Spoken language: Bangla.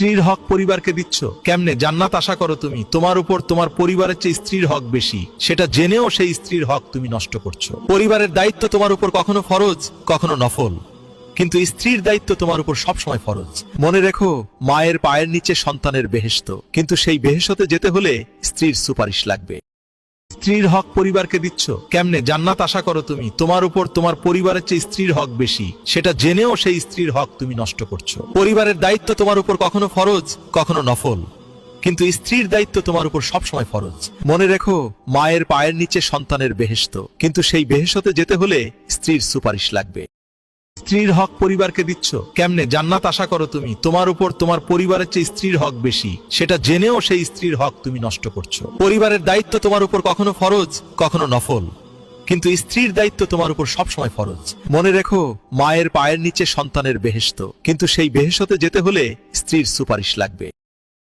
স্ত্রীর হক পরিবারকে দিচ্ছ কেমনে? জান্নাত আশা করো তুমি, তোমার উপর তোমার পরিবারের চেয়ে স্ত্রীর হক বেশি, সেটা জেনেও সেই স্ত্রীর হক তুমি নষ্ট করছো। পরিবারের দায়িত্ব তোমার উপর কখনো ফরজ, কখনো নফল, কিন্তু স্ত্রীর দায়িত্ব তোমার উপর সবসময় ফরজ। মনে রেখো, মায়ের পায়ের নিচে সন্তানের বেহেশত, কিন্তু সেই বেহেশতে যেতে হলে স্ত্রীর সুপারিশ লাগবে। স্ত্রীর হক পরিবারকে দিচ্ছ কেমনে? জান্নাত আশা করো তুমি, তোমার উপর তোমার পরিবারের চেয়ে স্ত্রীর হক বেশি, সেটা জেনেও সেই স্ত্রীর হক তুমি নষ্ট করছো। পরিবারের দায়িত্ব তোমার উপর কখনো ফরজ, কখনো নফল, কিন্তু স্ত্রীর দায়িত্ব তোমার উপর সবসময় ফরজ। মনে রেখো, মায়ের পায়ের নিচে সন্তানের বেহেশত, কিন্তু সেই বেহেশতে যেতে হলে স্ত্রীর সুপারিশ লাগবে। স্ত্রীর হক পরিবারকে দিচ্ছ কেমনে? জান্নাত আশা করো তুমি, তোমার উপর তোমার পরিবারের চেয়ে স্ত্রীর হক বেশি, সেটা জেনেও সেই স্ত্রীর হক তুমি নষ্ট করছো। পরিবারের দায়িত্ব তোমার উপর কখনো ফরজ, কখনো নফল, কিন্তু স্ত্রীর দায়িত্ব তোমার উপর সবসময় ফরজ। মনে রেখো, মায়ের পায়ের নিচে সন্তানের বেহেশত, কিন্তু সেই বেহেশতে যেতে হলে স্ত্রীর সুপারিশ লাগবে।